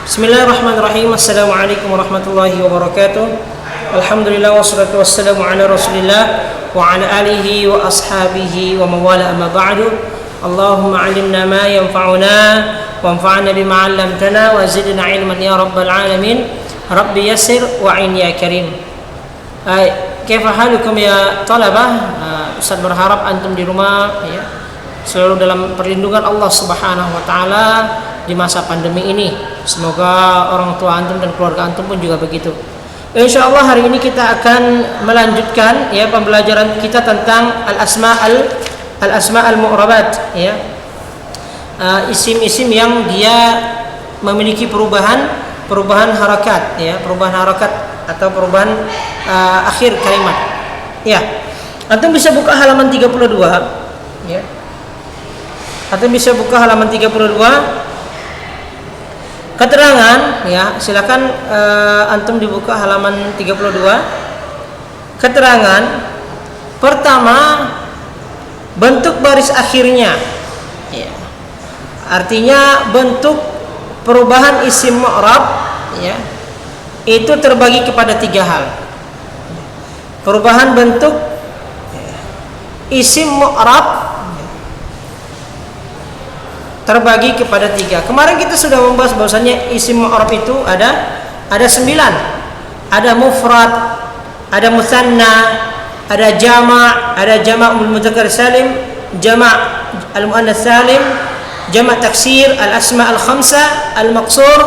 Bismillahirrahmanirrahim. Assalamualaikum warahmatullahi wabarakatuh. Alhamdulillah wassalatu wassalamu ala Rasulillah wa ala alihi wa ashabihi wa mawala amma ba'du. Allahumma 'allimna ma yanfa'una wanfa'na bima 'allamtana wa zidna 'ilman ya rabbal alamin. Rabbi yassir wa 'in ya karim. Kaifa halukum ya talabah? Ustaz berharap antum di rumah ya selalu dalam perlindungan Allah Subhanahu wa taala di masa pandemi ini. Semoga orang tua antum dan keluarga antum pun juga begitu. Insyaallah hari ini kita akan melanjutkan ya pembelajaran kita tentang al-asma al-mu'rabat ya. Isim-isim yang dia memiliki perubahan harakat ya, perubahan harakat atau perubahan akhir kalimat. Ya. Antum bisa buka halaman 32 ya. Atau bisa buka halaman 32 keterangan ya, silakan antum dibuka halaman 32 keterangan pertama bentuk baris akhirnya ya. Artinya bentuk perubahan isim mu'rab ya itu terbagi kepada 3 hal. Perubahan bentuk isim mu'rab terbagi kepada 3. Kemarin kita sudah membahas bahwasanya isim mu'rab itu ada 9. Ada mufrad, ada musanna, ada jama' mudzakkar salim, jama' al-muannas salim, jama' taksir, al-asma al-khamsa, al-maqsur,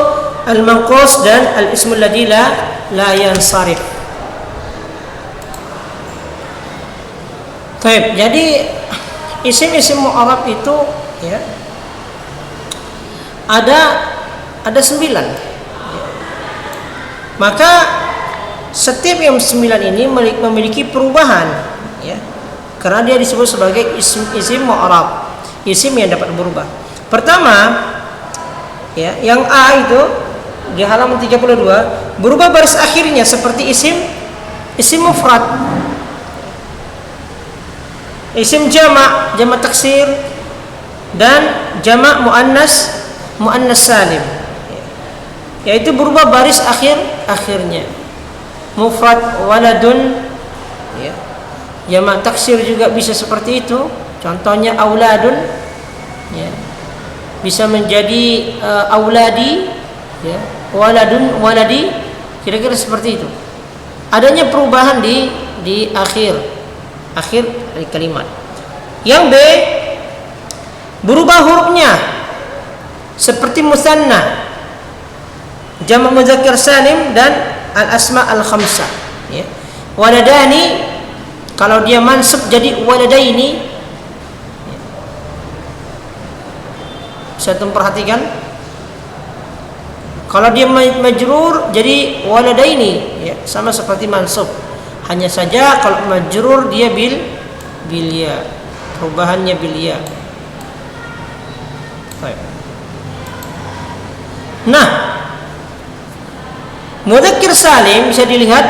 al-manqus dan al-ismul ladzi la yansarif. Baik, jadi isim-isim mu'rab itu ya ada 9. Maka setiap yang 9 ini memiliki perubahan ya. Karena dia disebut sebagai isim mu'rab, isim yang dapat berubah. Pertama ya, yang A itu di halaman 32 berubah baris akhirnya seperti isim mufrad, isim jama' taksir dan jama' muannas salim, yaitu berubah baris akhirnya. Mufrad waladun ya. Jama' taksir juga bisa seperti itu. Contohnya auladun ya. Bisa menjadi auladi ya. Waladun waladi, kira-kira seperti itu. Adanya perubahan di akhir dari kalimat. Yang B berubah hurufnya seperti musanna, jama' mudzakkar salim dan al-asma al-khamsa ya. Waladani kalau dia mansub jadi waladaini ya. Bisa antum perhatikan kalau dia majrur jadi waladaini ya, sama seperti mansub. Hanya saja kalau majrur dia bil ya, perubahannya bil ya. Baik. Nah, mudzakkir salim bisa dilihat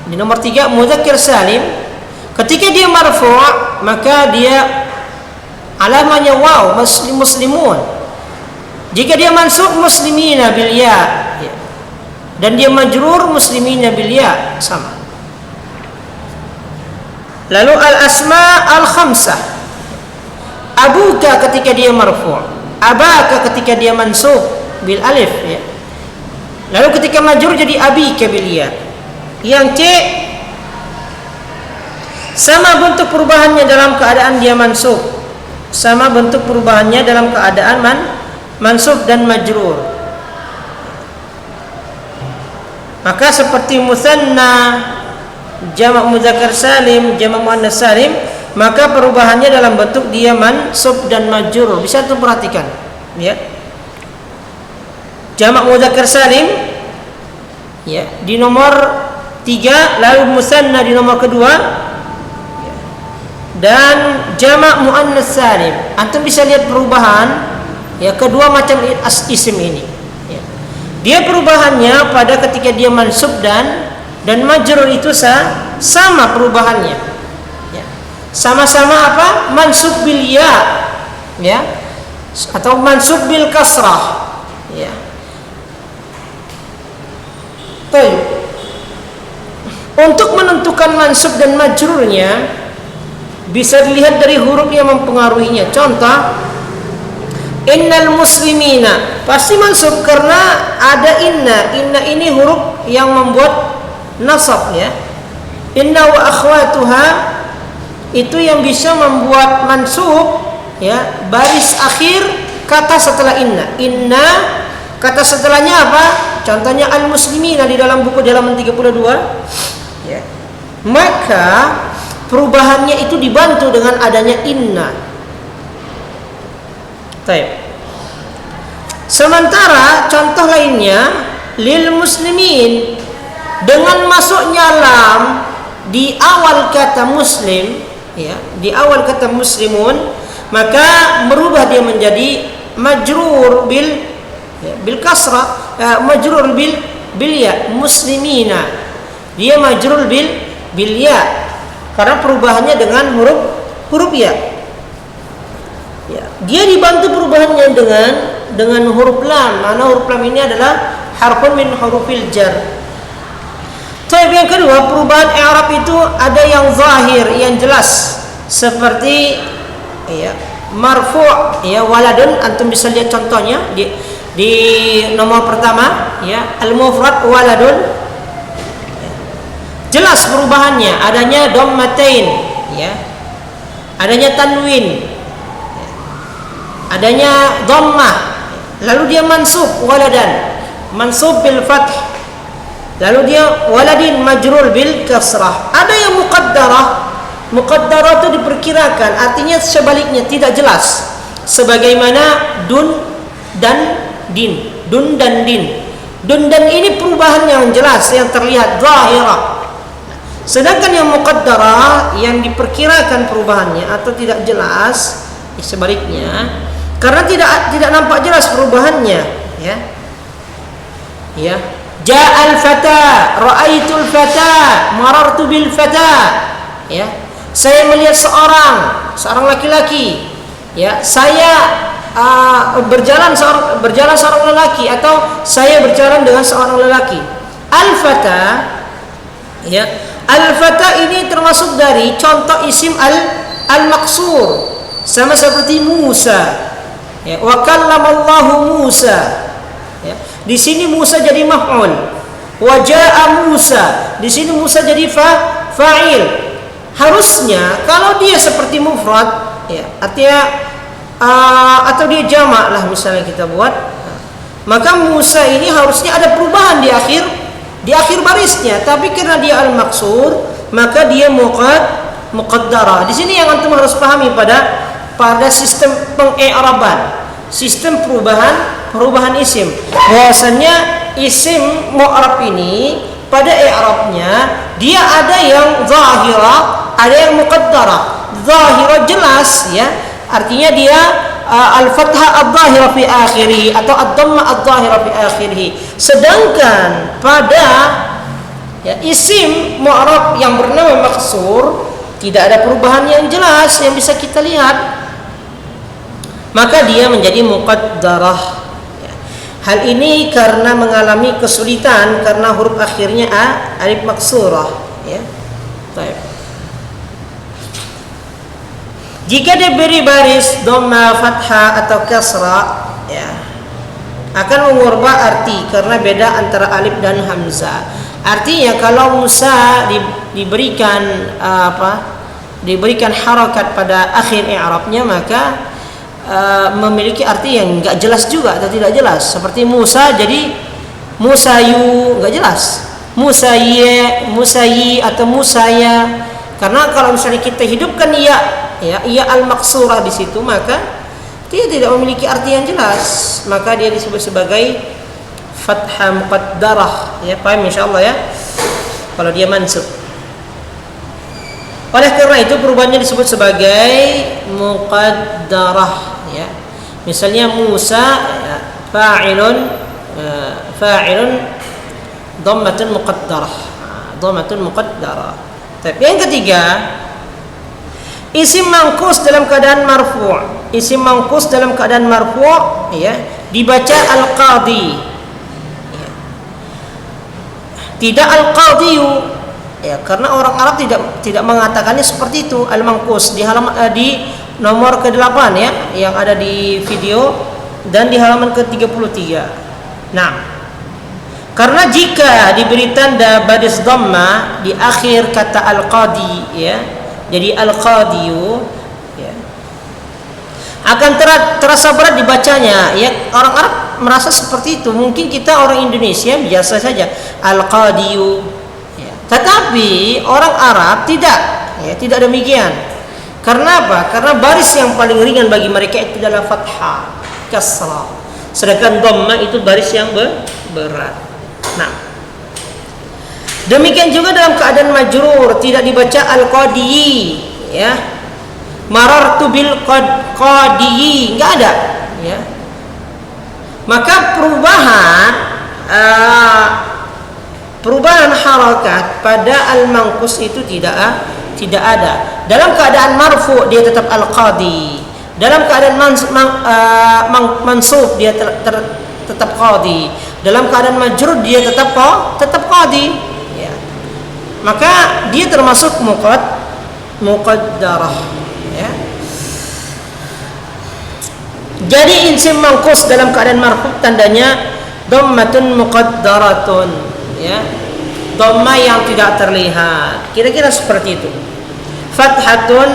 di nomor 3. Mudzakkir salim ketika dia marfu' maka dia alamanya waw, muslimun. Jika dia mansub muslimina bil ya, dan dia majrur muslimina bil ya, sama. Lalu al-asma al-khamsah, abuka ketika dia marfu', abaka ketika dia mansub bil alif ya. Lalu ketika majrur jadi abika bil ya. Yang C sama bentuk perubahannya dalam keadaan dia mansub, sama bentuk perubahannya dalam keadaan mansub dan majrur. Maka seperti musanna, jama' mudzakkar salim, jama' muannas salim, maka perubahannya dalam bentuk dia mansub dan majrur. Bisa tuh perhatikan ya. Jama' mudzakkar salim ya di nomor 3, lalu musanna di nomor kedua ya. Dan jama' muannas salim. Antum bisa lihat perubahan ya kedua macam isim ini ya. Dia perubahannya pada ketika dia mansub dan majrur itu sama perubahannya ya. Sama-sama apa? Mansub bil ya atau mansub bil kasrah ya. Baik. Untuk menentukan mansub dan majrurnya bisa dilihat dari huruf yang mempengaruhinya. Contoh, innal muslimina pasti mansub karena ada inna. Inna ini huruf yang membuat nasab ya. Inna wa akhwatuha itu yang bisa membuat mansub ya, baris akhir kata setelah inna. Inna kata setelahnya apa? Contohnya al muslimina di dalam buku di halaman 32 ya. Maka perubahannya itu dibantu dengan adanya inna. Baik. Sementara contoh lainnya lil muslimin dengan masuknya lam di awal kata muslim ya, di awal kata muslimun, maka merubah dia menjadi majrur bil ya, bil kasrah, majrur bil ya, muslimina. Dia majrur bil ya. Karena perubahannya dengan huruf ya. Ya, dia dibantu perubahannya dengan huruf lam. Mana huruf lam ini adalah harfun min hurufil jar. Tapi yang kedua, perubahan i'rab itu ada yang zahir, yang jelas, seperti ya, marfu' ya, waladun. Antum bisa lihat contohnya di nomor pertama ya, al-mufrad waladun. Jelas perubahannya, adanya dhammatain ya, adanya tanwin ya, adanya dhammah, lalu dia mansub waladan, mansub bil fath, lalu dia waladin majrur bil kasrah. Ada yang muqaddarah itu diperkirakan, artinya sebaliknya tidak jelas, sebagaimana dun dan din. Dun dan din. Dun dan ini perubahan yang jelas, yang terlihat zahirah. Sedangkan yang muqaddarah yang diperkirakan perubahannya atau tidak jelas, ya sebaliknya, karena tidak nampak jelas perubahannya ya. Ya. Ja'al fata, ra'aitul fata, marartu bil fata. Ya. Saya melihat seorang laki-laki. Ya, saya berjalan seorang lelaki, atau saya berjalan dengan seorang lelaki. Al fata ya. Al-fata ini termasuk dari contoh isim al-maqsur, sama seperti Musa. Ya, wa kallamallahu Musa. Ya, di sini Musa jadi maf'ul. Wa jaa Musa. Di sini Musa jadi fa'il. Harusnya kalau dia seperti mufrad, ya, artinya atau dia jamak lah misalnya kita buat, maka Musa ini harusnya ada perubahan di akhir barisnya, tapi karena dia al-maqsur, maka dia muqaddarah. Di sini yang antum harus pahami pada sistem peng-i'raban, sistem perubahan isim. Bahwasanya isim mu'rab ini pada i'rabnya dia ada yang zahirah, ada yang muqaddarah. Zahirah jelas ya, artinya dia al-fathah adh-dhahira fi akhirih atau ad-dhammah adh-dhahira fi akhirih. Sedangkan pada ya, isim mu'rab yang bernama maksur tidak ada perubahan yang jelas yang bisa kita lihat, maka dia menjadi muqaddarah ya. Hal ini karena mengalami kesulitan karena huruf akhirnya alif maksurah ya. Baik. Jika diberi baris dhamma, fathah atau kasrah ya, akan mengubah arti karena beda antara alif dan hamzah. Artinya kalau Musa diberikan diberikan harakat pada akhir i'rabnya, maka memiliki arti yang enggak jelas juga atau tidak jelas. Seperti Musa jadi Musayu, enggak jelas. Musayi atau Musaya. Karena kalau misalnya kita hidupkan ia al-maqsurah di situ, maka dia tidak memiliki arti yang jelas, maka dia disebut sebagai fathah muqaddarah ya. Paham insyaallah ya, kalau dia mansub. Oleh karena itu perubahannya disebut sebagai muqaddarah ya. Misalnya Musa ya, fa'ilun dhammatun muqaddarah. Tapi yang ketiga, isim mangkus dalam keadaan marfu'. Isim mangkus dalam keadaan marfu' ya, dibaca al-qadi. Ya. tidak al-qadiyu. Ya, karena orang Arab tidak mengatakannya seperti itu. Al-manqus di halaman di nomor ke-8 ya, yang ada di video dan di halaman ke-33. Nah, karena jika diberi tanda baris dhamma di akhir kata al-qadi ya, jadi al-qadiyu ya, akan terasa berat dibacanya ya. Orang Arab merasa seperti itu. Mungkin kita orang Indonesia biasa saja al-qadiyu ya. Tetapi orang Arab tidak ya, tidak demikian. Karena apa? Karena baris yang paling ringan bagi mereka itu adalah fathah, kasrah. Sedangkan dhamma itu baris yang berat. Nah, demikian juga dalam keadaan majrur tidak dibaca al-qadi ya. Marartu bil qadi, enggak ada ya. Maka perubahan harakat pada al-manqus itu tidak ada. Dalam keadaan marfu dia tetap al-qadi. Dalam keadaan mansub dia tetap qadi. Dalam keadaan majrur dia tetap qadi ya. Maka dia termasuk muqaddarah ya. Jadi isim manqus dalam keadaan marfu tandanya dhammatun muqaddaratun ya. Dhamma yang tidak terlihat. Kira-kira seperti itu. Fathatun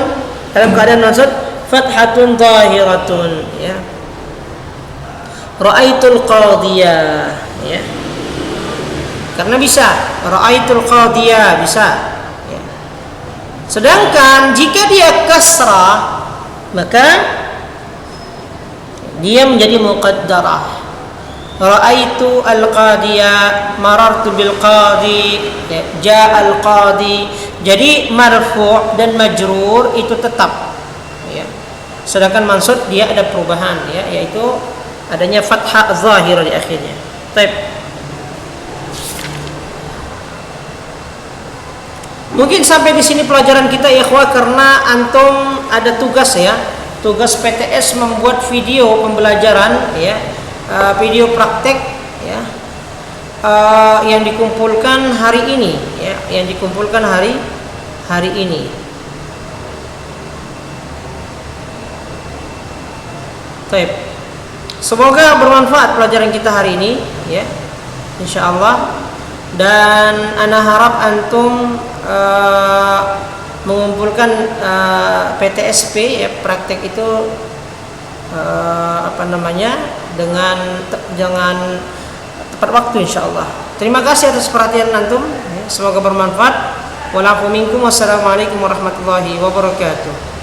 dalam keadaan mansub fathatun zahiratun ya. Ra'aitul qadiyah ya. Karena bisa ra'aitul qadiyah bisa ya. Sedangkan jika dia kasrah maka dia menjadi muqaddarah. Ra'aitu al-qadiyah, marartu bil qadi, ja'a al-qadi. Jadi marfu' dan majrur itu tetap ya. Sedangkan mansub dia ada perubahan ya, yaitu adanya fathah zahirah di akhirnya. Baik. Mungkin sampai di sini pelajaran kita ya ikhwah, karena antum ada tugas ya. Tugas PTS membuat video pembelajaran ya, video praktek ya, yang dikumpulkan hari ini ya, yang dikumpulkan hari ini. Baik. Semoga bermanfaat pelajaran kita hari ini ya, insyaallah. Dan ana harap antum mengumpulkan PTSP ya, praktek itu dengan tepat waktu insyaallah. Terima kasih atas perhatian antum ya, semoga bermanfaat. Walafu minkum, wassalamualaikum warahmatullahi wabarakatuh.